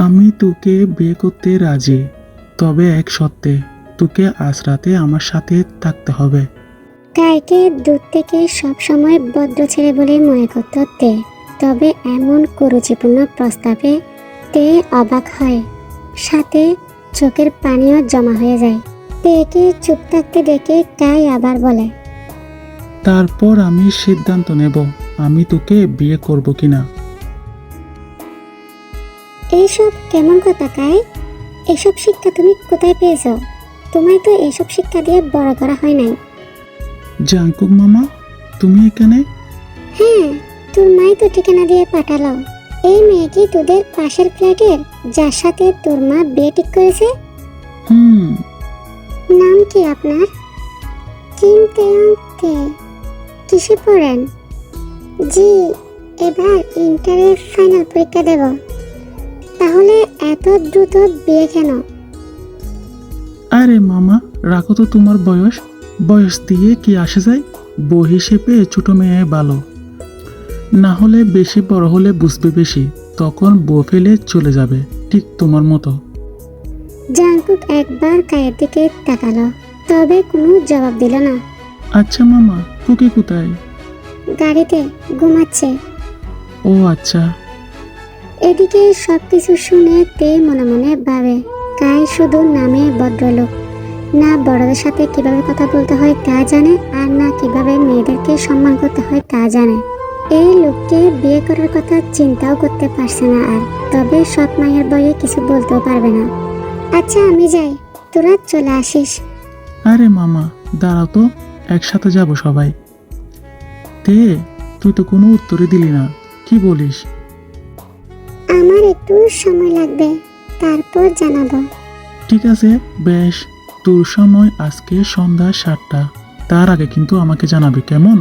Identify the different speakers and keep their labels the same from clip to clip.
Speaker 1: আমি তোকে বিয়ে করতে রাজি, তবে এক শর্তে, তোকে আজ রাতে আমার সাথে থাকতে হবে।
Speaker 2: কাইকে দূর থেকে সবসময় ভদ্র ছেলে বলে মনে করত তে, তবে এমন কুরুচিপূর্ণ প্রস্তাবে তে অবাক হয়, সাথে চোখের পানিও জমা হয়ে যায়। তেকে চুপ থাকতে দেখে কাই আবার বলে,
Speaker 1: তারপর আমি সিদ্ধান্ত নেব আমি তোকে বিয়ে করব কিনা।
Speaker 2: এইসব কেমন কথা কাই? এসব শিক্ষা তুমি কোথায় পেয়েছ? তোমায় তো এসব শিক্ষা দিয়ে বড় করা হয় নাই।
Speaker 1: জাঙ্কুক মামা, তুমি এখানে?
Speaker 2: হ্যাঁ, তোর মাই তো ঠিকানা দিয়ে পাঠালো। এই মেয়ে কি তোদের পাশের ফ্ল্যাটের, যার সাথে তোর মা বিয়ে ঠিক করেছে?
Speaker 1: হুম।
Speaker 2: নাম কি আপনার? কিম তেয়ং তে। কিসে পড়েন? জি, এবার ইন্টারের ফাইনাল পরীক্ষা দেব। তাহলে এত দ্রুত বিয়ে কেন?
Speaker 1: আরে মামা, রাখো তো তোমার বয়স, বয়স দিয়ে কি আসে যায়? বউ হিসেবে ছোট মেয়ে ভালো, না হলে বেশি বড় হলে বুঝবে বেশি, তখন বউ ফেলে চলে যাবে, ঠিক তোমার মতো।
Speaker 2: জাংকুক একবার কায়ের দিকে তাকালো, তবে কোনো জবাব দিল না।
Speaker 1: আচ্ছা মামা, কুকি কোথায়?
Speaker 2: গাড়িতে ঘুমাচ্ছে।
Speaker 1: ও আচ্ছা।
Speaker 2: এদিকে সবকিছু শুনে তে মনে মনে ভাবে, কাই শুধু নামে ভদ্রলোক, না বড়দের সাথে কিভাবে কথা বলতে হয় তা জানে, আর না কিভাবে মেয়েদেরকে সম্মান করতে হয় তা জানে। এই লোককে বিয়ে করার কথা চিন্তাও করতে পারছে না আর, তবে সৎ মায়ের বয়ে কিছু বলতেও পারবে না। আচ্ছা আমি যাই, তোরা চলে আসিস।
Speaker 1: আরে মামা দাঁড়াও তো, একসাথে যাব সবাই। তে, তুই তো কোনো উত্তরই দিলি না, কি বলিস?
Speaker 2: আমার একটু সময় লাগবে, তারপর জানাবো।
Speaker 1: ঠিক আছে, বেশ, তোর সময় আজকে সন্ধ্যা 7টা, তার আগে কিন্তু আমাকে জানাবি, কেমন?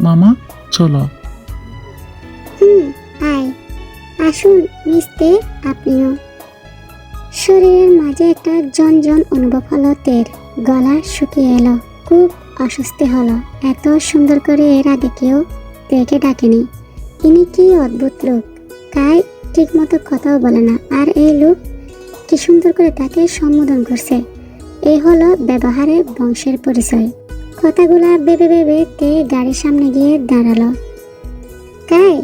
Speaker 1: মামা চলো।
Speaker 2: আয়, আসুন মিশতে আপনিও। শরীরের মাঝে একটা জনজন অনুভব হলো তের, গলা শুকিয়ে এলো, খুব অস্বস্তি হলো। এত সুন্দর করে এর আগে কেউ তেকে ডাকেনি। ইনি কি অদ্ভুত লোক, কাই ঠিক মতো কথাও বলে না, আর এই লোক কি সুন্দর করে তাকে সম্বোধন করছে। এই হলো ব্যবহারে বংশের পরিচয়। কথাগুলা ভেবে ভেবে তে গাড়ির সামনে গিয়ে দাঁড়ালো। কাই,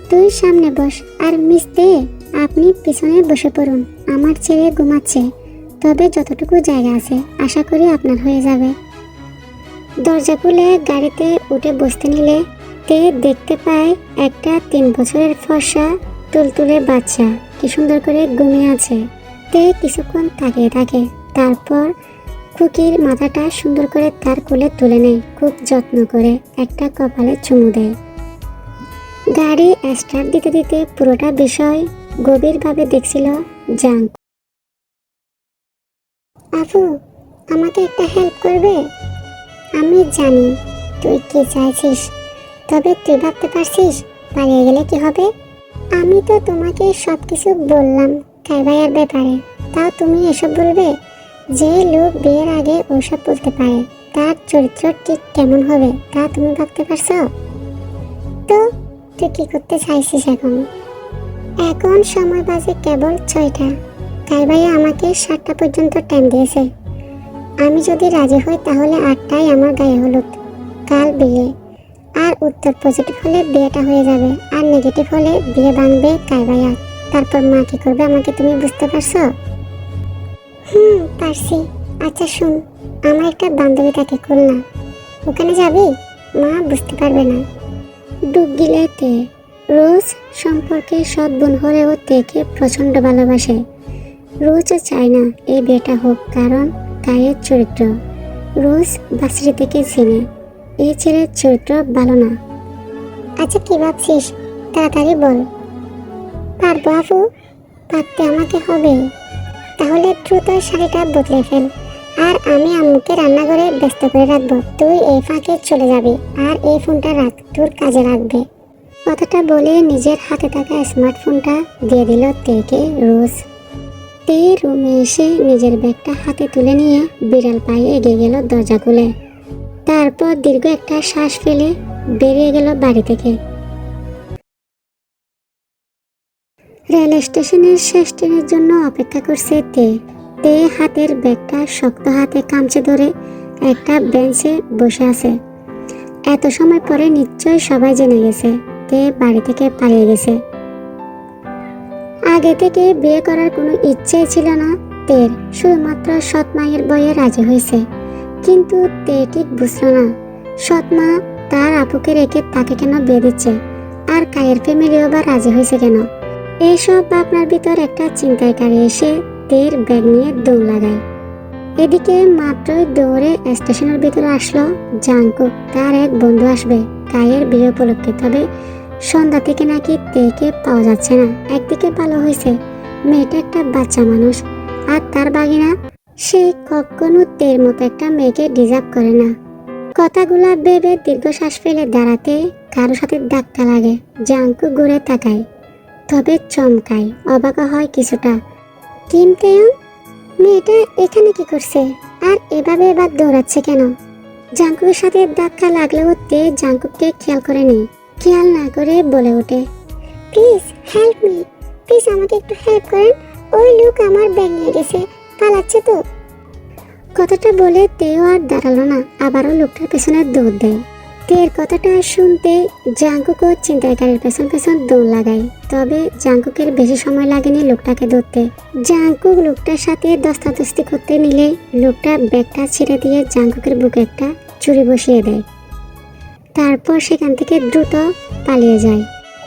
Speaker 2: তুই সামনে বস, আর মিশতে আপনি পিছনে বসে পড়ুন। আমার ছেলে ঘুমাচ্ছে, তবে যতটুকু জায়গা আছে আশা করি আপনার হয়ে যাবে। দরজা খুলে গাড়িতে উঠে বসতে নিলে তে দেখতে পায় একটা 3 বছরের ফর্সা তুলতুলে বাচ্চা কি সুন্দর করে ঘুমিয়ে আছে। তে কিছুক্ষণ তাকিয়ে থাকে, তারপর খুকির মাথাটা সুন্দর করে তার কোলে তুলে নেয়, খুব যত্ন করে একটা কপালে চুমু দেয়। গাড়ি স্টার্ট দিতে দিতে পুরোটা বিষয় গভীরভাবে দেখছিল জাঙ্ক। আপু, আমাকে একটা হেল্প করবে? আমি জানি তুই কি চাইছিস, তবে তুই ভাবতে পারছিস পালিয়ে গেলে কি হবে? আমি তো তোমাকে সবকিছু বললাম কাই ভাইয়ার ব্যাপারে, তাও তুমি এসব বলবে? যে লোক বিয়ের আগে ওসব বলতে পারে, তার চরিত্র ঠিক কেমন হবে তা তুমি ভাবতে পারছো? তো তুই কি করতে চাইছিস এখন? এখন সময় বাজে কেবল 6টা। কাই ভাইয়া আমাকে 7টা পর্যন্ত টাইম দিয়েছে। আমি যদি রাজি হই তাহলে 8টায় আমার গায়ে হলুদ, কাল বিয়ে। আর উত্তর পজিটিভ হলে বিয়েটা হয়ে যাবে, আর নেগেটিভ হলে বিয়ে ভাঙবে কাই ভাইয়া। তারপর মা কি করবে আমাকে তুমি বুঝতে পারছো? পারছি। আচ্ছা শুন, আমার একটা বান্ধবী থাকে খুলনা, ওখানে যাবি? মা বুঝতে পারবে না। ডুব দিলে তে। রোজ সম্পর্কে সৎ বোন হলেও তেকে প্রচণ্ড ভালোবাসে। রোজও চায় না এই বিয়েটা হোক, কারণ কায়ের চরিত্র রোজ বাসরি থেকে চিনে, এই ছেলের চরিত্র ভালো না। আচ্ছা কি ভাবছিস, তাড়াতাড়ি বল। পারবো আপু, পারতে আমাকে হবে। তাহলে দ্রুত শাড়িটা বদলে ফেল, আর আমি আম্মুকে রান্নাঘরে ব্যস্ত করে রাখবো। তুই এই ফাঁকে চলে যাবি, আর এই ফোনটা রাখ, তোর কাজে লাগবে। কথাটা বলে নিজের হাতে থাকা স্মার্টফোনটা দিয়ে দিল তেকে রোজ। তে রুমে এসে নিজের ব্যাগটা হাতে তুলে নিয়ে বিড়াল পায়ে এগিয়ে গেল দরজা খুলে, তারপর দীর্ঘ একটা শ্বাস ফেলে বেরিয়ে গেল বাড়ি থেকে। রেল স্টেশনের শেষ ট্রেনের জন্য অপেক্ষা করছে তে। তে হাতের ব্যাগটা শক্ত হাতে কামচে ধরে একটা বেঞ্চে বসে আছে। এত সময় পরে নিশ্চয় সবাই জেনে গেছে তে বাড়ি থেকে পালিয়ে গেছে। আগে থেকে বিয়ে করার কোনো ইচ্ছেই ছিল না তের, শুধুমাত্র সৎ মায়ের বয়ে রাজি হয়েছে। কিন্তু তে ঠিক বুঝল না সৎ মা তার আপুকে রেখে তাকে কেন বিয়ে দিচ্ছে, আর কায়ের ফ্যামিলিও বা রাজি হয়েছে কেন। এইসব ভাবনার ভিতর একটা চিন্তাকারী এসে তের ব্যাগ নিয়ে দৌড় লাগায়। এদিকে মাত্রই দৌড়ে স্টেশনের ভিতরে আসলো জাংকুক। তার এক বন্ধু আসবে কায়ের বিয়ে উপলক্ষে, তবে সন্ধ্যা থেকে নাকি তেকে পাওয়া যাচ্ছে না। একদিকে ভালো হয়েছে মেয়েটা একটা বাচ্চা মানুষ, আর তার বাগিনা সে কখনো তের মতো একটা মেয়েকে ডিজার্ভ করে না। কথাগুলা ভেবে দীর্ঘশ্বাস ফেলে দাঁড়াতে কারো সাথে ধাক্কা লাগে। জাংকুক ঘুরে তাকায়, তবে চমকায়, অবাক হয় কিছুটা। কিম তেয়ং, মেয়েটা এখানে কি করছে আর এভাবে এবার দৌড়াচ্ছে কেন? জাংকুকের সাথে ধাক্কা লাগলেও তে জাংকুককে খেয়াল করেনি। খেয়াল না করে বলে ওঠে, প্লিজ হেল্প মি, প্লিজ আমাকে একটু হেল্প করেন, ওই লোক আমার ব্যাগ নিয়ে গেছে, পালাচ্ছে তো। কথাটা বলে তেও আর দাঁড়ালো না, আবারও লোকটার পেছনে দৌড় দেয়। তের কথাটা শুনতে জাংকুকও ছিনতাইকারীর পেছন পেছন দৌড় লাগায়। তবে জাংকুকের বেশি সময় লাগেনি লোকটাকে ধরতে। জাংকুক লোকটার সাথে দস্তাদস্তি করতে নিলে লোকটা ব্যাগটা ছেড়ে দিয়ে জাংকুকের বুকে একটা ছুরি বসিয়ে দেয়। তারপর সেখান থেকে দ্রুত পালিয়ে যায়।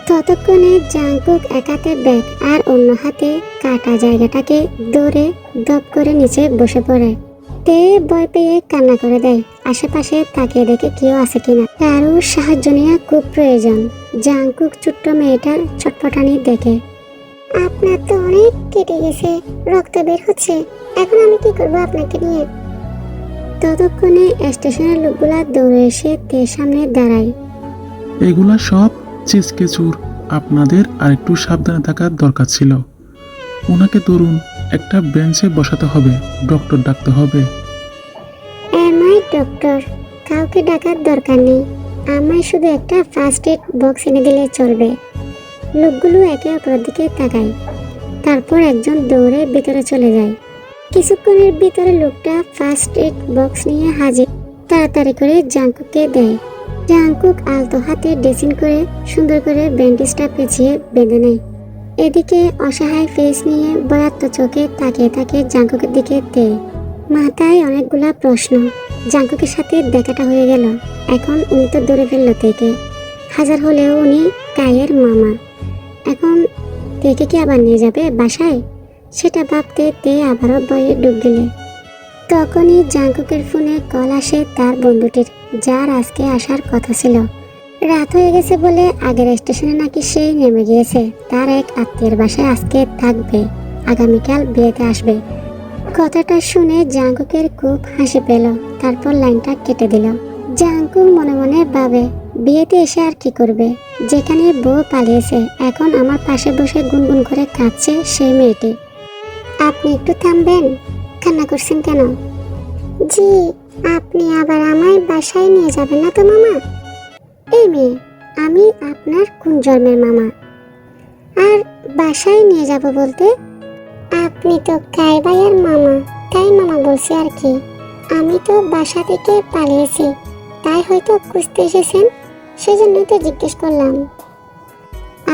Speaker 2: ততক্ষণে জাংকুক এক হাতে ব্যাগ আর অন্য হাতে কাটা জায়গাটাকে ধরে দপ করে নিচে বসে পড়ে। তে ভয় পেয়ে কান্না করে দেয়। আশেপাশে তাকিয়ে দেখে কেউ আছে কিনা। কারো সাহায্য নেওয়া খুব প্রয়োজন। জাংকুক ছোট্ট মেয়েটার ছটফটানি দেখে। আপনার তো অনেক কেটে গেছে, রক্ত বের হচ্ছে, এখন আমি কি করবো আপনাকে নিয়ে? ততক্ষণে স্টেশনের লোকগুলা দৌড়ে এসে তের সামনে দাঁড়ায়।
Speaker 1: এগুলা সব চিজকেচুর, আপনাদের আরেকটু সাবধানে থাকার দরকার ছিল। ওনাকে ধরুন, একটা বেঞ্চে বসাতে হবে, ডক্টর ডাকতে হবে।
Speaker 2: এমআই ডক্টর, কাউকে ডাকার দরকার নেই, আমায় শুধু একটা ফার্স্ট এড বক্স এনে দিলে চলবে। লোকগুলো একে অপরের দিকে তাকায়, তারপর একজন দৌড়ে ভিতরে চলে যায়। কিছুক্ষণের ভিতরে লোকটা ফার্স্ট এড বক্স নিয়ে হাজির। তাড়াতাড়ি করে জাংকুককে দেয়। জাংকুক আলতো হাতে ড্রেসিং করে সুন্দর করে ব্যান্ডেজটা পেঁচিয়ে বেঁধে নেয়। এদিকে অসহায় ফেস নিয়ে বয়াত্ত চোখে তাকিয়ে তাকিয়ে জাংকুকের দিকে দেয়। মাথায় অনেকগুলা প্রশ্ন। জাংকুকের সাথে দেখাটা হয়ে গেল, এখন উনি তো ধরে ফেললো তেকে। হাজার হলেও উনি কায়ের মামা। এখন তেকে কি আবার নিয়ে যাবে বাসায়? সেটা ভাবতে তে আবারও ভয়ে ডুব দিলে। তখনই জাংকুকের ফোনে কল আসে তার বন্ধুটির, যার আজকে আসার কথা ছিল। রাত হয়ে গেছে বলে আগের স্টেশনে নাকি সেই নেমে গিয়েছে। তার এক আত্মীয়ের বাসায় আজকে থাকবে, আগামীকাল বিয়েতে আসবে। কথাটা শুনে জাংকুকের খুব হাসি পেল, তারপর লাইনটা কেটে দিল। জাংকুক মনে মনে ভাবে, বিয়েতে এসে আর কি করবে, যেখানে বউ পালিয়েছে, এখন আমার পাশে বসে গুনগুন করে কাঁদছে সেই মেয়েটি। আপনি একটু থামবেন, কান্না করছেন কেন? জি, আপনি আবার আমায় বাসায় নিয়ে যাবেন না তো মামা? এই মেয়ে, আমি আপনার কোন জন্মের মামা? আর বাসায় নিয়ে যাব বলতে? আপনি তো কাই ভাইয়ের মামা, তাই মামা বলছি আর কি। আমি তো বাসা থেকে পালিয়েছি, তাই হয়তো খুঁজতে এসেছেন, সেজন্যই তো জিজ্ঞেস করলাম।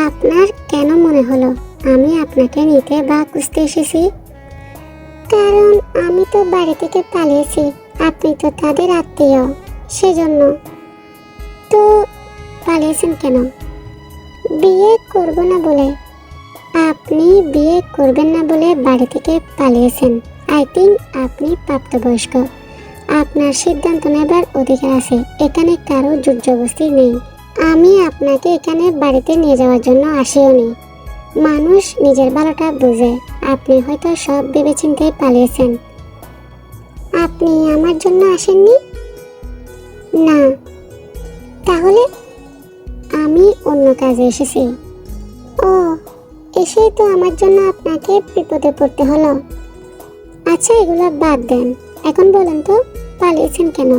Speaker 2: আপনার কেন মনে হলো আমি আপনাকে নিতে বা খুঁজতে এসেছি? কারণ আমি তো বাড়ি থেকে পালিয়েছি, আপনি তো তাদের আত্মীয়, সেজন্য। তো পালিয়েছেন কেন? বিয়ে করব না বলে। আপনি বিয়ে করবেন না বলে বাড়ি থেকে পালিয়েছেন। আই থিঙ্ক আপনি প্রাপ্তবয়স্ক, আপনার সিদ্ধান্ত নেবার অধিকার আছে, এখানে কারো জোরজবরদস্তি নেই। আমি আপনাকে এখানে বাড়িতে নিয়ে যাওয়ার জন্য আসিওনি। মানুষ নিজের ভালোটা বোঝে, আপনি হয়তো সব ভেবেচিন্তে পালিয়েছেন। আপনি আমার জন্য আসেননি? না। তাহলে? আমি অন্য কাজে এসেছি। ও, এসেই তো আমার জন্য আপনাকে বিপদে পড়তে হলো। আচ্ছা, এগুলো বাদ দেন, এখন বলেন তো পালিয়েছেন কেন?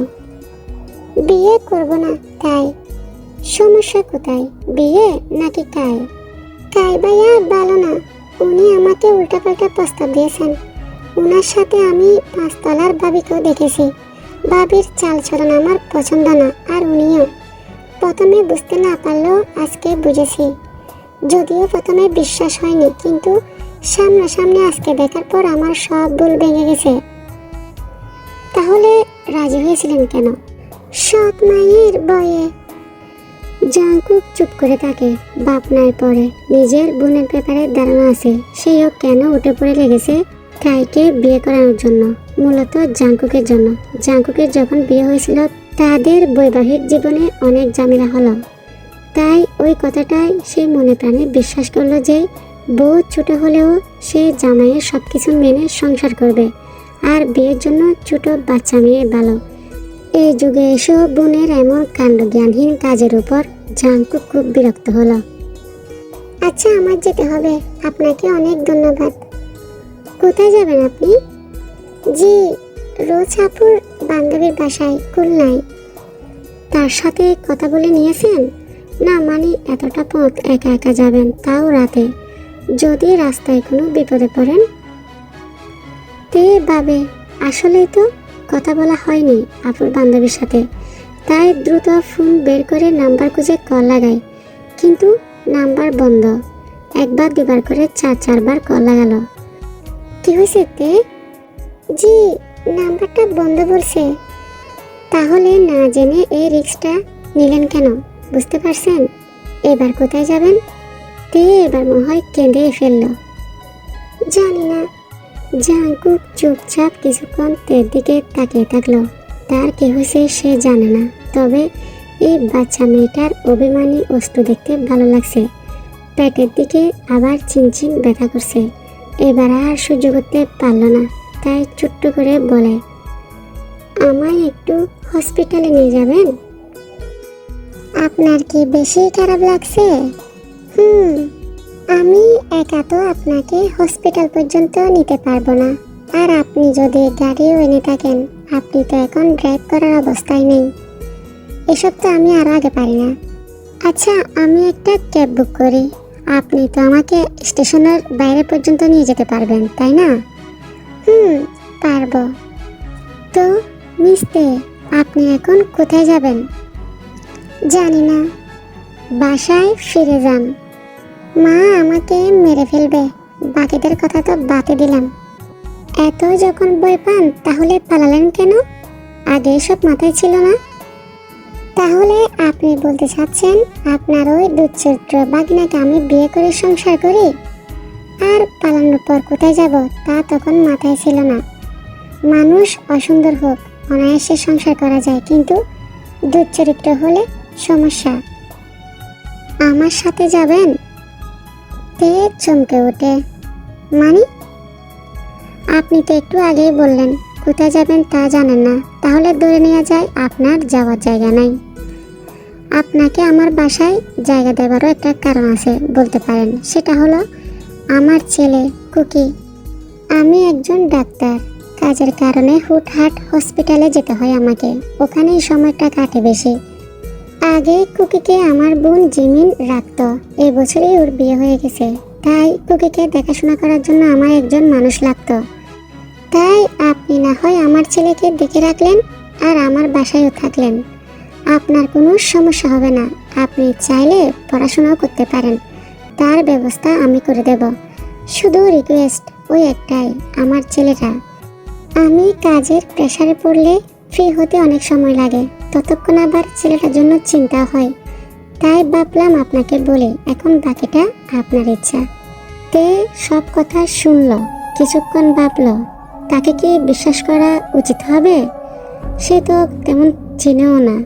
Speaker 2: বিয়ে করব না তাই। সমস্যা কোথায়, বিয়ে নাকি কায়? কাই ভাইয়া ভালো না, উনি আমাকে উল্টাপাল্টা প্রস্তাব দিয়েছেন। ওনার সাথে আমি 5 তলার ভাবিকেও দেখেছি। ভাবির চালচলন আমার পছন্দ না, আর উনিও। প্রথমে বুঝতে না পারলেও আজকে বুঝেছি। যদিও প্রথমে বিশ্বাস হয়নি, কিন্তু সামনাসামনি আজকে দেখার পর আমার সব ভুল ভেঙে গেছে। তাহলে রাজি হয়েছিলেন কেন? সৎ মায়ের ভয়ে। জাংকুক চুপ করে থাকে। বাপ নাই পরে নিজের বোনের ব্যাপারে ধারণা আছে, সেও কেন উঠে পড়ে লেগেছে কাইকে বিয়ে করানোর জন্য। মূলত জাংকুকের জন্য। জাংকুকের যখন বিয়ে হয়েছিল তাদের বৈবাহিক জীবনে অনেক ঝামেলা হলো। তাই ওই কথাটাই সে মনে প্রাণে বিশ্বাস করলো যে বউ ছোট হলেও সে জামাইয়ের সব কিছু মেনে সংসার করবে, আর বিয়ের জন্য ছোট বাচ্চা মেয়ে ভালো। এই যুগে এসেও বোনের এমন কাণ্ডজ্ঞানহীন কাজের উপর জাংকুক খুব বিরক্ত হলো। আচ্ছা, আমার যেতে হবে। আপনাকে অনেক ধন্যবাদ। কোথায় যাবেন আপনি? জি, রোজ আপুর বান্ধবীর বাসায় খুলনায়। তার সাথে কথা বলে নিয়েছেন? না, মানে এতটা পথ একা একা যাবেন, তাও রাতে? যদি রাস্তায় কোনো বিপদে পড়েন? তে ভাবে আসলেই তো কথা বলা হয়নি আপুর বান্ধবীর সাথে, তাই দ্রুত ফোন বের করে নাম্বার খুঁজে কল লাগায়, কিন্তু নাম্বার বন্ধ। একবার দুবার করে 4-4বার কল লাগালো। কি হয়েছে তে? জি, নাম্বারটা বন্ধ বলছে। তাহলে না জেনে এই রিস্কটা নিলেন কেন? বুঝতে পারছেন? এবার কোথায় যাবেন? তে এবার মনে হয় কেঁদে ফেলল। জানি না। জাংকুক চুপচাপ কিছুক্ষণ তের দিকে তাকিয়ে থাকলো। তার কি হয়েছে সে জানে না, তবে এই বাচ্চা মেয়েটার অভিমানী অস্ত্র দেখতে ভালো লাগছে। পেটের দিকে আবার চিনচিন ব্যথা করছে। এবার আর সহ্য করতে পারল না, তাই ছোট্ট করে বলে, আমায় একটু হসপিটালে নিয়ে যাবেন? আপনার কি বেশি খারাপ লাগছে? আমি একা তো আপনাকে হসপিটাল পর্যন্ত নিতে পারবো না, আর আপনি যদি গাড়িও এনে থাকেন, আপনি তো এখন ড্রাইভ করার অবস্থায় নেই। এসব তো আমি আরো আগে পারি না। আচ্ছা, আমি একটা ক্যাব বুক করি। আপনি তো আমাকে স্টেশনের বাইরে পর্যন্ত নিয়ে যেতে পারবেন, তাই না? পারবো। তো মিস্তে, আপনি এখন কোথায় যাবেন? জানি না। বাসায় ফিরে যান। মা আমাকে মেরে ফেলবে। বাকিদের কথা তো বাদই দিলাম। এত যখন ভয় পান তাহলে পালালেন কেন? আগে এসব মাথায় ছিল না? তাহলে আপনি বলতে চাচ্ছেন আপনার ওই দুশ্চরিত্র বাগিনাকে আমি বিয়ে করে সংসার করি? আর পালানোর পর কোথায় যাব তা তখন মাথায় ছিল না। মানুষ অসুন্দর হোক, অনায়াসে সংসার করা যায়, কিন্তু দুশ্চরিত্র হলে সমস্যা। আমার সাথে যাবেন? তে চমকে ওঠে। মানে? আপনি তো একটু আগেই বললেন কোথায় যাবেন তা জানেন না, তাহলে ধরে নেওয়া যায় আপনার যাওয়ার জায়গা নাই। আপনাকে আমার বাসায় জায়গা দেওয়ারও একটা কারণ আছে বলতে পারেন। সেটা হলো আমার ছেলে কুকি। আমি একজন ডাক্তার, কাজের কারণে হুটহাট হসপিটালে যেতে হয় আমাকে, ওখানেই সময়টা কাটে বেশি। আগে কুকিকে আমার বোন জিমিন রাখতো, এবছরই ওর বিয়ে হয়ে গেছে, তাই কুকিকে দেখাশোনা করার জন্য আমার একজন মানুষ লাগতো। তাই আপনি না হয় আমার ছেলেকে দেখে রাখলেন আর আমার বাসায়ও থাকলেন। আপনার কোনো সমস্যা হবে না। আপনি চাইলে পড়াশোনাও করতে পারেন, তার ব্যবস্থা আমি করে দেব। শুধু রিকোয়েস্ট ওই একটাই, আমার ছেলেটা। আমি কাজের প্রেসারে পড়লে ফ্রি হতে অনেক সময় লাগে, ততক্ষণ আবার ছেলেটার জন্য চিন্তা হয়। তাই ভাবলাম আপনাকে বলি, এখন বাকিটা আপনার ইচ্ছা। তে সব কথা শুনল, কিছুক্ষণ ভাবল তাকে কি বিশ্বাস করা উচিত হবে। সে তো তেমন চিনেও না।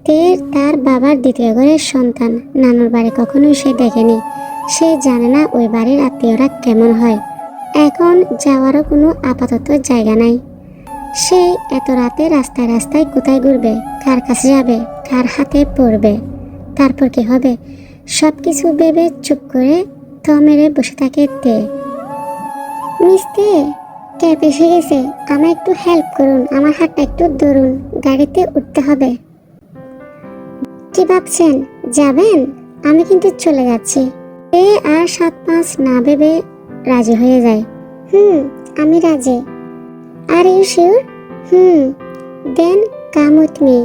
Speaker 2: তে তার বাবার দ্বিতীয় ঘরের সন্তান, নানুর বাড়ি কখনোই সে দেখেনি। সে জানে না ওই বাড়ির আত্মীয়রা কেমন হয়। এখন যাওয়ারও কোনো আপাতত জায়গা নাই। সে এত রাতে রাস্তায় রাস্তায় কোথায় ঘুরবে, কার কাছে যাবে, কার হাতে পড়বে, তারপর কি হবে? সব কিছু ভেবে চুপ করে মেরে বসে থাকে তে। মিস্তে, ক্যাব এসে গেছে, আমায় একটু হেল্প করুন, আমার হাতটা একটু ধরুন, গাড়িতে উঠতে হবে। কি ভাবছেন, যাবেন? আমি কিন্তু চলে যাচ্ছি। তে আর 7-5 না ভেবে রাজি হয়ে যায়। আমি রাজি। Are you sure? Then come with me.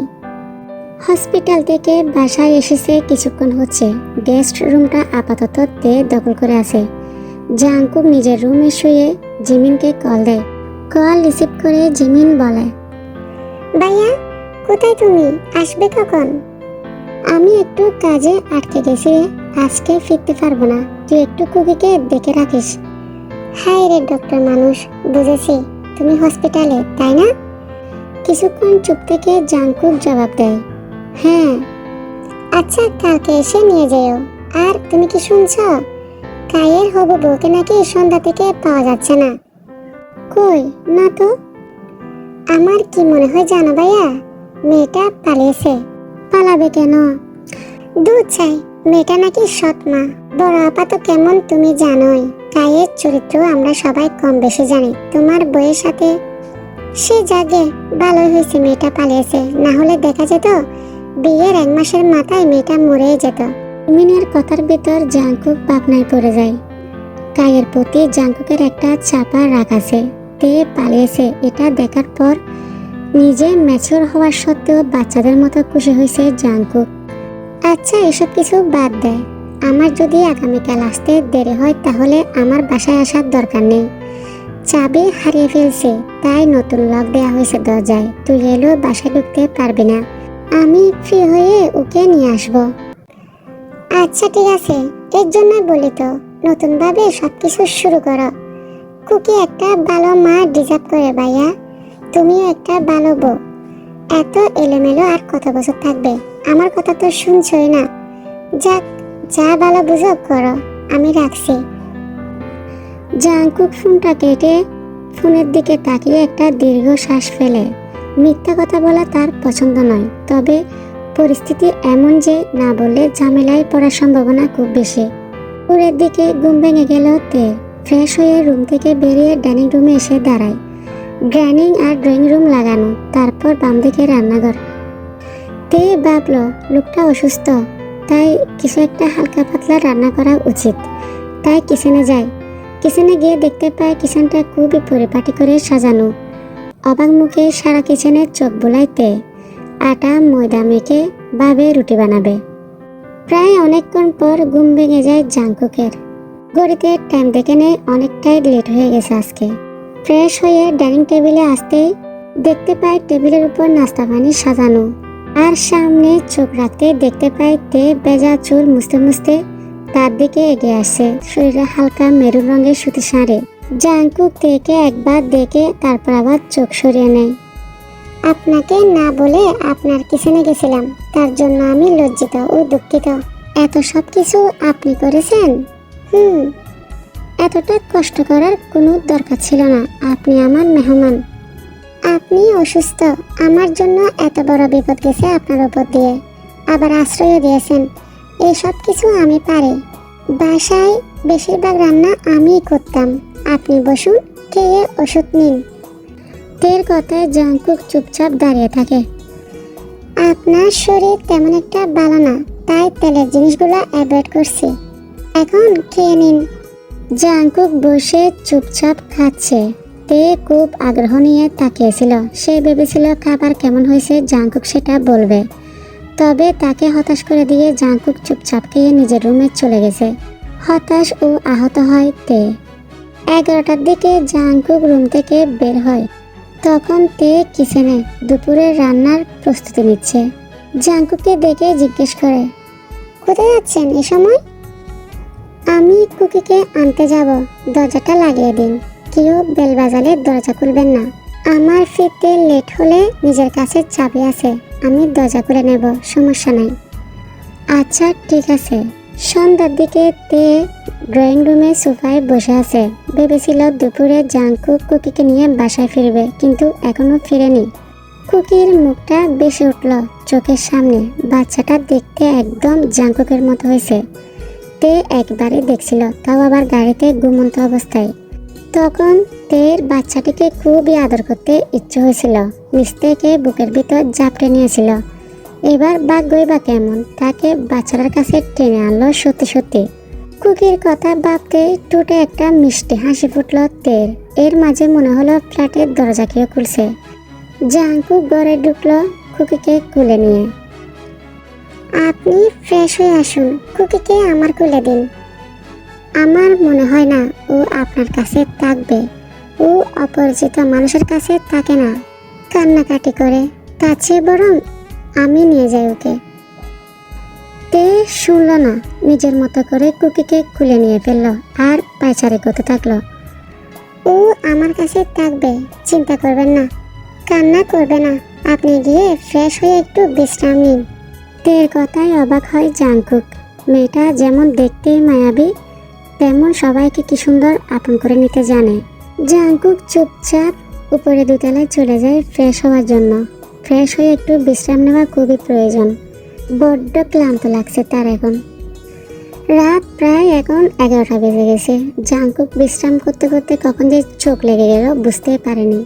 Speaker 2: Hospital থেকে বাসায় এসেছে কিছুক্ষণ হচ্ছে। গেস্ট রুমটা আপাতত তে দখল করে আছে। জাংকুক নিজের রুমে শুয়ে জিমিনকে কল দেয়। কল রিসিভ করে জিমিন বলে, ভাইয়া কোথায় তুমি, আসবে কখন? আমি একটু কাজে আটকে গেছি, আজকে ফিরতে পারবো না, তুই একটু কুকিকে দেখে রাখিস। হাই রে ডক্টর মানুষ, বুঝেছি তুমি হসপিটালে, তাই না? কিছুক্ষণ চুপ থেকে জাংকুক জবাব দেয়, হ্যাঁ। আচ্ছা কালকে এসে নিয়ে যেও। আর তুমি কি শুনছো, কায়ের হবু বউকে নাকি সন্ধ্যা থেকে পাওয়া যাচ্ছে না। কই না তো। আমার কি মনে হয় জানো ভাইয়া, মেয়েটা পালিয়েছে। পালাবে কেন? দুধ চাই, মেয়েটা নাকি সৎ মা। বড় আপা তো কেমন তুমি জানোই, কায়ের চরিত্র আমরা সবাই কম বেশি জানি। তোমার বইয়ের সাথে সে জাগে, ভালোই হয়েছে মেয়েটা পালিয়েছে, না হলে দেখা যেত বিয়ের 1 মাসের মাথায় মেয়েটা মরে যেত। মিনের কথার ভিতর জাংকুক ভাবনায় পড়ে যায়। কায়ের প্রতি জাংকুকের একটা চাপা রাগ আছে। তে পালিয়েছে এটা দেখার পর নিজে ম্যাচিওর হওয়ার সত্ত্বেও বাচ্চাদের মতো খুশি হয়েছে জাংকুক। আচ্ছা এসব কিছু বাদ দেয়, আমার যদি আগামীকাল আসতে দেরি হয় তাহলে আমার বাসায় আসার দরকার নেই। চাবি হারিয়ে ফেলছে, তাই নতুন লক দেওয়া হয়েছে দরজায়। তুই এলেও বাসায় ঢুকতে পারবি না, আমি ফ্রি হয়ে ওকে নিয়ে আসব। আচ্ছা ঠিক আছে, এর জন্যই বলি তো নতুন ভাবে সবকিছু শুরু করো। কুকি একটা ভালো মা ডিজার্ভ করে ভাইয়া, তুমিও একটা ভালো বউ। এত এলোমেলো আর কত বছর থাকবে? আমার কথা তো শুনছই না। যাক, যা ভালো বুঝো করো, আমি রাখছি। জাংকুক ফোনটা কেটে ফোনের দিকে তাকিয়ে একটা দীর্ঘ শ্বাস ফেলে। মিথ্যা কথা বলা তার পছন্দ নয়, তবে পরিস্থিতি এমন যে না বললে ঝামেলায় পড়ার সম্ভাবনা খুব বেশি। পুরের দিকে ঘুম ভেঙে গেল তে। ফ্রেশ হয়ে রুম থেকে বেরিয়ে ডাইনিং রুমে এসে দাঁড়ায়। ডাইনিং আর ড্রয়িং রুম লাগানো, তারপর বাম দিকে রান্নাঘর। তে ভাবলো লোকটা অসুস্থ, তাই কিছু একটা হালকা পাতলা রান্না করা উচিত। তাই কিচেনে যায়। কিচেনে গিয়ে দেখতে পায় কিচেনটা খুবই পরিপাটি করে সাজানো। অবাক মুখে সারা কিচেনে চোখ বোলাইতে আটা ময়দা মেখে ভাবে রুটি বানাবে। প্রায় অনেকক্ষণ পর ঘুম ভেঙে যায় জাংকুকের। ঘড়িতে টাইম দেখে নেয় অনেকটাই লেট হয়ে গেছে আজকে। ফ্রেশ হয়ে ডাইনিং টেবিলে আসতেই দেখতে পায় টেবিলের উপর নাস্তা পানি সাজানো, আর সামনে চোখ রাখতে দেখতে পায় তে ভেজা চুল মুছতে মুছতে তার দিকে এগিয়ে আসছে। শরীরে হালকা মেরুন রঙের সুতি শাড়ি। জাংকুক তেকে একবার দেখে তারপর আবার চোখ সরিয়ে নেয়। আপনাকে না বলে আপনার কিচেনে গেছিলাম, তার জন্য আমি লজ্জিত ও দুঃখিত। এত সব কিছু আপনি করেছেন? এতটা কষ্ট করার কোনো দরকার ছিল না, আপনি আমার মেহমান। আপনি অসুস্থ, আমার জন্য এত বড় বিপদ গেছে আপনার উপর দিয়ে, আবার আশ্রয় দিয়েছেন। এসব কিছু আমি পারি। বাসায় বেশিরভাগ রান্না আমিই করতাম। আপনি বসুন, খেয়ে ওষুধ নিন। তের কথায় জাংকুক চুপচাপ দাঁড়িয়ে থাকে। আপনার শরীর তেমন একটা ভালো না, তাই তেলের জিনিসগুলো অ্যাভয়েড করছি। এখন খেয়ে নিন। জাংকুক বসে চুপচাপ খাচ্ছে। তে খুব আগ্রহ নিয়ে তাকিয়েছিল। সে ভেবেছিল খাবার কেমন হয়েছে জাংকুক সেটা বলবে, তবে তাকে হতাশ করে দিয়ে জাংকুক চুপচাপ খেয়ে নিজের রুমে চলে গেছে। হতাশ ও আহত হয় তে। 11টার দিকে জাংকুক রুম থেকে বের হয়। তখন তে কিচেনে দুপুরের রান্নার প্রস্তুতি নিচ্ছে। জাংকুককে দেখে জিজ্ঞেস করে, কোথায় যাচ্ছেন এ সময়? আমি কুকিকে আনতে যাব, দরজাটা লাগিয়ে দিন। কেউ বেল বাজালে দরজা খুলবেন না। আমার ফিরতে লেট হলে নিজের কাছে চাবি আছে, আমি দরজা খুলে নেব, সমস্যা নাই। আচ্ছা ঠিক আছে। সন্ধ্যার দিকে তে ড্রয়িং রুমে সোফায় বসে আছে। ভেবেছিল দুপুরে জাংকুক কুকিকে নিয়ে বাসায় ফিরবে, কিন্তু এখনো ফিরেনি। কুকির মুখটা বেশি উঠল চোখের সামনে। বাচ্চাটা দেখতে একদম জাংকুকের মতো হয়েছে। তে একবারই দেখছিল, তাও আবার গাড়িতে ঘুমন্ত অবস্থায়। তখন তের বাচ্চাটিকে খুবই আদর করতে ইচ্ছে হয়েছিল। নিচ থেকে বুকের ভিতর জাপটে নিয়েছিল। এবার ভাগ্যই বা কেমন, তাকে বাচ্চাটার কাছে টেনে আনলো সত্যি সত্যি। কুকির কথা ভাবতে ঠোঁটে একটা মিষ্টি হাসি ফুটল তের। এর মাঝে মনে হলো ফ্ল্যাটের দরজা কেউ খুলছে। জাংকুক ঘরে ঢুকলো কুকিকে কুলে নিয়ে। আপনি ফ্রেশ হয়ে আসুন, কুকিকে আমার কুলে দিন। আমার মনে হয় না ও আপনার কাছে থাকবে। ও অপরিচিত মানুষের কাছে থাকে না, কান্নাকাটি করে। তার চেয়ে বরং আমি নিয়ে যাই ওকে। তে শুনল না, নিজের মতো করে কুকিকে খুলে নিয়ে ফেললো আর পায়চারি করতে থাকলো। ও আমার কাছে থাকবে, চিন্তা করবেন না, কান্না করবে না। আপনি গিয়ে ফ্রেশ হয়ে একটু বিশ্রাম নিন। তের কথায় অবাক হয় জাংকুক। মেয়েটা যেমন দেখতে মায়াবী, তেমন সবাইকে কি সুন্দর আপন করে নিতে জানে। জাংকুক চুপচাপ উপরে দোতলায় চলে যায় ফ্রেশ হওয়ার জন্য। ফ্রেশ হয়ে একটু বিশ্রাম নেওয়া খুবই প্রয়োজন। বড্ড ক্লান্ত লাগছে তার এখন। রাত প্রায় এখন 11টা বেজে গেছে। জাংকুক বিশ্রাম করতে করতে কখন যে চোখ লেগে গেল বুঝতে পারেনি।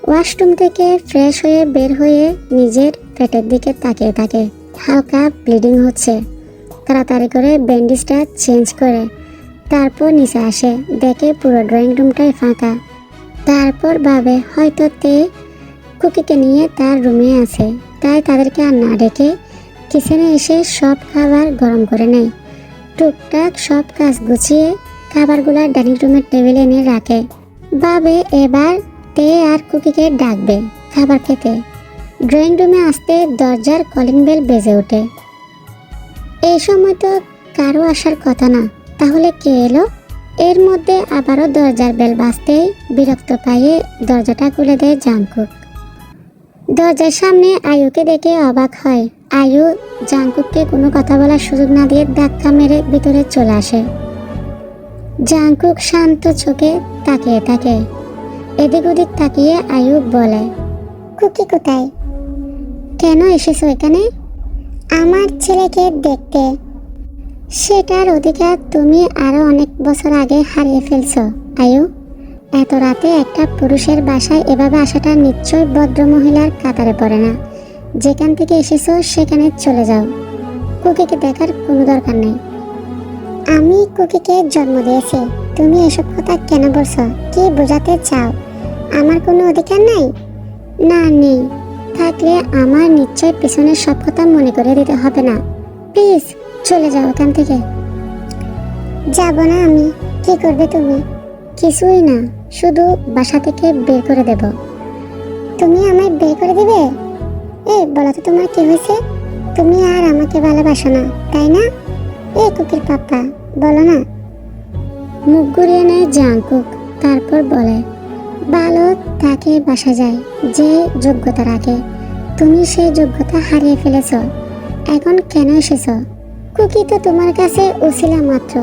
Speaker 2: ওয়াশরুম থেকে ফ্রেশ হয়ে বের হয়ে নিজের পেটের দিকে তাকিয়ে থাকে। হালকা ব্লিডিং হচ্ছে। তাড়াতাড়ি করে ব্যান্ডেজটা চেঞ্জ করে তারপর নিচে আসে, দেখে পুরো ড্রয়িং রুমটাই ফাঁকা। তারপর ভাবে হয়তো তে কুকিকে নিয়ে তার রুমে আছে, তাই তাদেরকে আর না ডেকে কিচেনে এসে সব খাবার গরম করে নেয়। টুকটাক সব কাজ গুছিয়ে খাবারগুলো ডাইনিং রুমের টেবিলে এনে রাখে। ভাবে এবার তে আর কুকিকে ডাকবে খাবার খেতে। ড্রয়িং রুমে আসতে দরজার কলিং বেল বেজে ওঠে। এই সময় তো কারো আসার কথা না, তাহলে কে এলো? এর মধ্যে আবারও দরজার বেল বাজতেই বিরক্ত পাইয়ে দরজাটা খুলে দেয় জাংকুক। দরজার সামনে আয়ুকে দেখে অবাক হয়। আয়ু জাংকুককে কোনো কথা বলার সুযোগ না দিয়ে ধাক্কা মেরে ভিতরে চলে আসে। জাংকুক শান্ত চোখে তাকিয়ে থাকে। এদিক ওদিক তাকিয়ে আয়ু বলে, কুকি কোথায়? কেন এসেছো এখানে? আমার ছেলেকে দেখতে। সেটার অধিকার তুমি আরো অনেক বছর আগে হারিয়ে ফেলছো আয়ু। এত রাতে একটা পুরুষের বাসায় এভাবে আসাটা নিশ্চয় ভদ্র মহিলার কাতারে পড়ে না। যেখান থেকে এসেছো সেখানে চলে যাও, কুকিকে দেখার কোনো দরকার নেই। আমি কুকিকে জন্ম দিয়েছি, তুমি এসব কথা কেন বলছো? কি বোঝাতে চাও? আমার কোনো অধিকার নাই? না নেই, থাকলে আমার নিশ্চয় পেছনের সব কথা মনে করে দিতে হবে না। প্লিজ চলে যাও এখান থেকে। যাব না আমি। কি করবে তুমি? কিছুই না, শুধু বাসা থেকে বের করে দেব। তুমি আমায় বের করে দিবে? এই বলো তো তোমার কি হয়েছে? তুমি আর আমাকে ভালোবাসো না, তাই না? এই কুকির পাপ্পা, বলো না। মুখ ঘুরিয়ে নেয় জাংকুক, তারপর বলে, ভালো তাকে বাসা যায় যে যোগ্যতা রাখে। তুমি সেই যোগ্যতা হারিয়ে ফেলেছ। এখন কেন এসেছ? কুকি তো তোমার কাছে উছিলা মাত্র।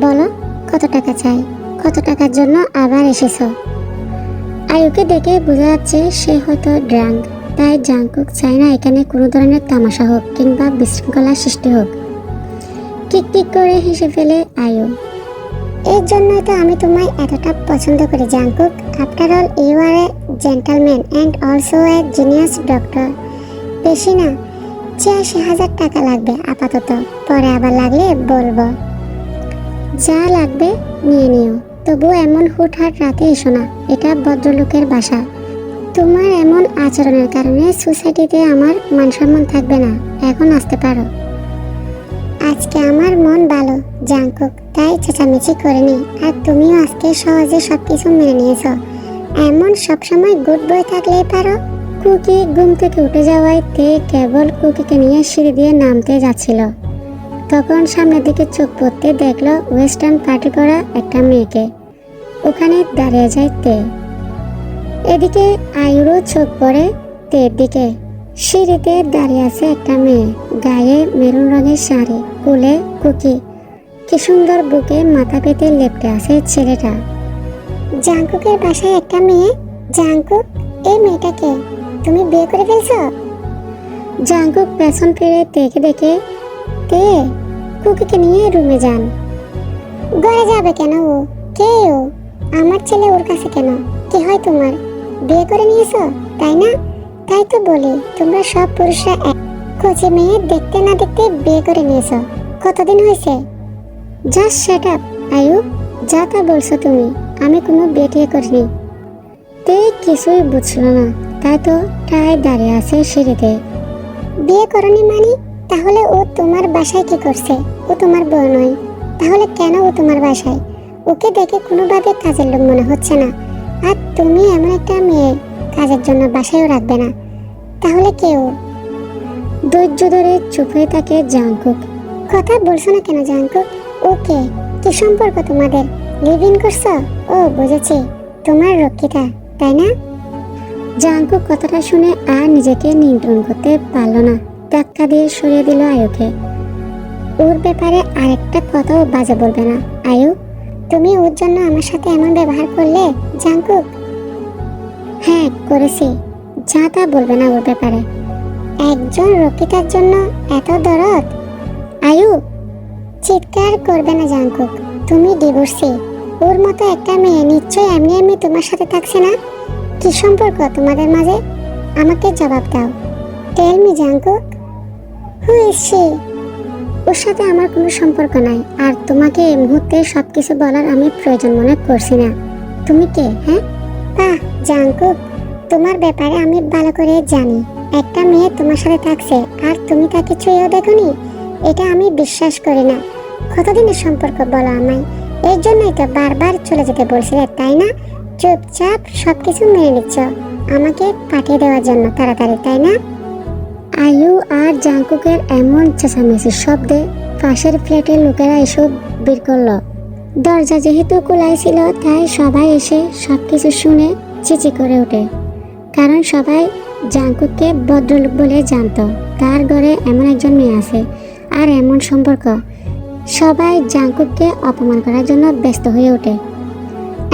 Speaker 2: বলো কত টাকা চাই? কত টাকার জন্য আবার এসেছ? আয়ুকে দেখে বোঝা যাচ্ছে সে হয়তো ড্রাঙ্ক, তাই জাংকুক চায় না এখানে কোনো ধরনের তামাশা হোক কিংবা বিশৃঙ্খলা সৃষ্টি হোক। টিক টিক করে হেসে ফেলে আয়ু। এর জন্যই তো আমি তোমায় এতটা পছন্দ করি Jungkook. After all you are a gentleman and also a genius doctor. বেশি না, ৮৬,০০০ টাকা লাগবে আপাতত, পরে আবার লাগলে বলবো। যা লাগবে নিয়ে নিও, তবু এমন হুটহাট রাতে এসো না, এটা ভদ্রলোকের বাসা। তোমার এমন আচরণের কারণে সোসাইটিতে আমার মান সম্মান থাকবে না। এখন আসতে পারো। আজকে আমার মন ভালো জাংকুক, তাই চেঁচামেচি করিনি। আর তুমিও আজকে সহজে সবকিছু মেনে নিয়েছো। এমন সবসময় গুড বয় থাকলেই পারো। কুকি ঘুম থেকে উঠে যাওয়ায় তে কেবল কুকিকে নিয়ে সিঁড়ি দিয়ে নামতে যাচ্ছিল। তখন সামনের দিকে চোখ পড়তে দেখলো ওয়েস্টার্ন পার্টি করা একটা মেয়েকে। ওখানে দাঁড়িয়ে যায় তে। এদিকে আয়ুরও চোখ পড়ে তের দিকে। সিঁড়িতে দাঁড়িয়ে আছে একটা মেয়ে, গায়ে মেরুন রঙের শাড়ি, কোলে কুকি। কি সুন্দর বুকে মাথা পেতে লেপটে আছে ছেলেটা। জাংকুকের বাসায় একটা মেয়ে? জাংকুক, এই মেয়েটাকে তুমি বিয়ে করে ফেলছো? জাংকুক পেছন ফিরে তেকে দেখে, তে কুকিকে নিয়ে রুমে যান। ঘরে যাবে কেন? ও কে? ও আমার ছেলে, ওর কাছে কেন? কি হয় তোমার? বিয়ে করে নিয়েছো তাই না? তাই তো বলি, তোমরা সব পুরুষরা এক। কচি মেয়ে দেখতে না দেখতে বিয়ে করে নিয়েছো। কতদিন হয়েছে? জাস্ট সেট আপ আয়ু, যা তা বলছো তুমি, আমি কোনো বিয়ে টিয়ে করিনি। তে কিছুই বুঝলো না, তাই তো প্রায় দাঁড়িয়ে আছে সিঁড়িতে। বিয়ে করনি মানে? তাহলে ও তোমার বাসায় কি করছে? ও তোমার বউ নয়, তাহলে কেন ও তোমার বাসায়? ওকে দেখে কোনোভাবে কাজের লোক মনে হচ্ছে না। আর তুমি এমন একটা মেয়ে কাজের জন্য বাসায়ও রাখবে না, তাহলে কে ও? ধৈর্য ধরে চুপ হয়ে থাকে জাংকুক। কথা বলছো না কেন জাংকুক? ওকে, কি সম্পর্ক তোমাদের? লিভ ইন করছো? ও বুঝেছি, তোমার রক্ষিতা, তাই না? জাংকুক কথাটা শুনে আর নিজেকে নিয়ন্ত্রণ করতে পারল না, ধাক্কা দিয়ে সরিয়ে দিল আয়ুকে। ওর ব্যাপারে আরেকটা কথাও বাজে বলবে না। আয়ু, তুমি ওর জন্য আমার সাথে এমন ব্যবহার করলে জাংকুক? হ্যাঁ করেছি, যা তা বলবে না ওর ব্যাপারে। একজন রক্ষিতার জন্য এত দরদ? আয়ু, চিৎকার করবে না জাংকুক, তুমি ডিভোর্সি। ওর মতো একটা মেয়ে নিশ্চয়ই এমনি এমনি তোমার সাথে থাকছে না। কি সম্পর্ক তোমাদের মাঝে? আমাকে জবাব দাও। Tell me Jungkook, who is she? ওর সাথে আমার কোনো সম্পর্ক নাই, আর তোমাকে এই মুহূর্তে সবকিছু বলার আমি প্রয়োজন মনে করছি না। তুমি কে? হ্যাঁ, বাহ জাংকুক, তোমার ব্যাপারে আমি ভালো করে জানি। একটা মেয়ে তোমার সাথে থাকছে আর তুমি তাকে ছুঁয়েও দেখোনি? এটা আমি বিশ্বাস করি না। কতদিনের সম্পর্ক বলো আমায়? এর জন্যই তো বারবার চলে যেতে বলছিলে, তাই না? চুপচাপ সবকিছু মেনে নিচ্ছ আমাকে পাঠিয়ে দেওয়ার জন্য তাড়াতাড়ি, তাই না? আয়ু আর জাংকুকের এমন চেঁচামেচির শব্দে পাশের ফ্ল্যাটের লোকেরা এসব বের করলো। দরজা যেহেতু খোলাই ছিল, তাই সবাই এসে সবকিছু শুনে চিচি করে ওঠে, কারণ সবাই জাংকুককে ভদ্রলোক বলে জানতো। তার ঘরে এমন একজন মেয়ে আছে আর এমন সম্পর্ক। সবাই জাংকুককে অপমান করার জন্য ব্যস্ত হয়ে ওঠে।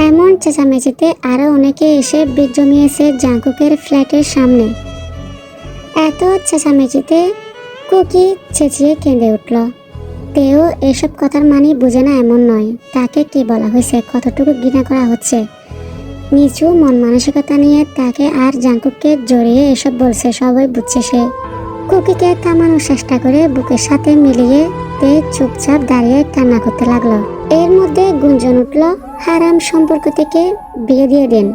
Speaker 2: এমন চেঁচামেচিতে আরো অনেকে এসে ভিড় জমিয়েছে জাংকুকের ফ্ল্যাটের সামনে। এত চেঁচামেচিতে কুকি চেঁচিয়ে কেঁদে উঠল। তেও এসব কথার মানে বুঝে না এমন নয়, তাকে কি বলা হয়েছে, কতটুকু ঘৃণা করা হচ্ছে। নিচু মন মানসিকতা নিয়ে তাকে আর জাংকুককে জড়িয়ে এসব বলছে, সবাই বুঝছে সে। কুকিকে থামানোর চেষ্টা করে বুকের সাথে মিলিয়ে তে চুপচাপ দাঁড়িয়ে কান্না করতে লাগলো। এর মধ্যে গুঞ্জন উঠল, হারাম সম্পর্ক থেকে বিয়ে দিয়ে দিন।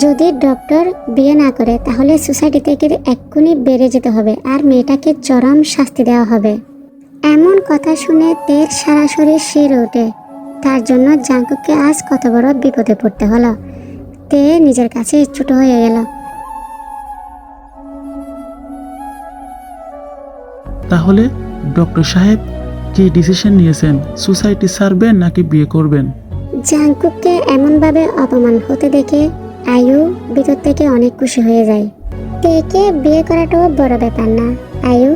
Speaker 2: যদি ডক্টর বিয়ে না করে তাহলে সোসাইটি থেকে এক্ষুনি বেড়ে যেতে হবে আর মেয়েটাকে চরম শাস্তি দেওয়া হবে। এমন কথা শুনে তের সারা শরীর শিরে ওঠে। তার জন্য জাংকুককে আজ কত বড় বিপদে পড়তে হলো। তে নিজের কাছে ছোট হয়ে গেল।
Speaker 1: তাহলে ডক্টর সাহেব কি ডিসিশন নিয়েছেন? সোসাইটি ছাড়বেন নাকি বিয়ে করবেন?
Speaker 2: জাংকুককে এমনভাবে অপমান হতে দেখে আয়ু ভিতর থেকে অনেক খুশি হয়ে যায়। তেকে বিয়ে করাটাও বড় ব্যাপার না আয়ু।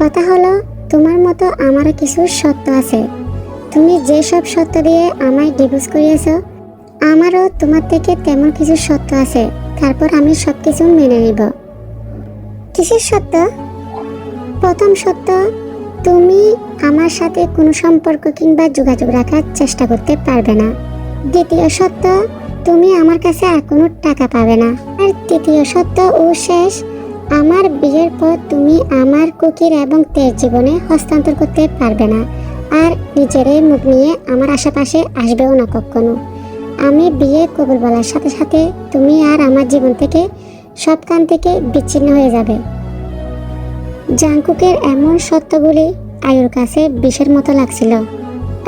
Speaker 2: কথা হলো, তোমার মতো আমারও কিছু সত্য আছে। তুমি যেসব সত্য দিয়ে আমায় ডিভোর্স করিয়েছ, আমারও তোমার থেকে তেমন কিছু সত্য আছে। তারপর আমি সবকিছু মেনে নিব। কিসের সত্য? প্রথম সত্য, তুমি আমার সাথে কোনো সম্পর্ক কিংবা যোগাযোগ রাখার চেষ্টা করতে পারবে না। দ্বিতীয় সত্য, তুমি আমার কাছে আর কোনো টাকা পাবে না। আর তৃতীয় সত্য ও শেষ, আমার বিয়ের পর তুমি আমার কুকির এবং তের জীবনে হস্তান্তর করতে পারবে না, আর নিজেরই মুখ নিয়ে আমার আশেপাশে আসবেও না কখনো। আমি বিয়ে কবুল বলার সাথে সাথে তুমি আর আমার জীবন থেকে সব কান থেকে বিচ্ছিন্ন হয়ে যাবে। জাংকুকের এমন সত্যগুলি আয়ুর কাছে বিষের মতো লাগছিল।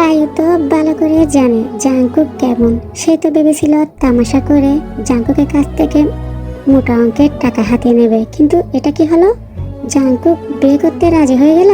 Speaker 2: আয়ু তো ভালো করে জানে জাংকুক কেমন। সে তো ভেবেছিল তামাশা করে জাংকুকের কাছ থেকে মোটা অঙ্কের টাকা হাতিয়ে নেবে, কিন্তু এটা কি হলো? জাংকুক বিয়ে করতে রাজি হয়ে গেল।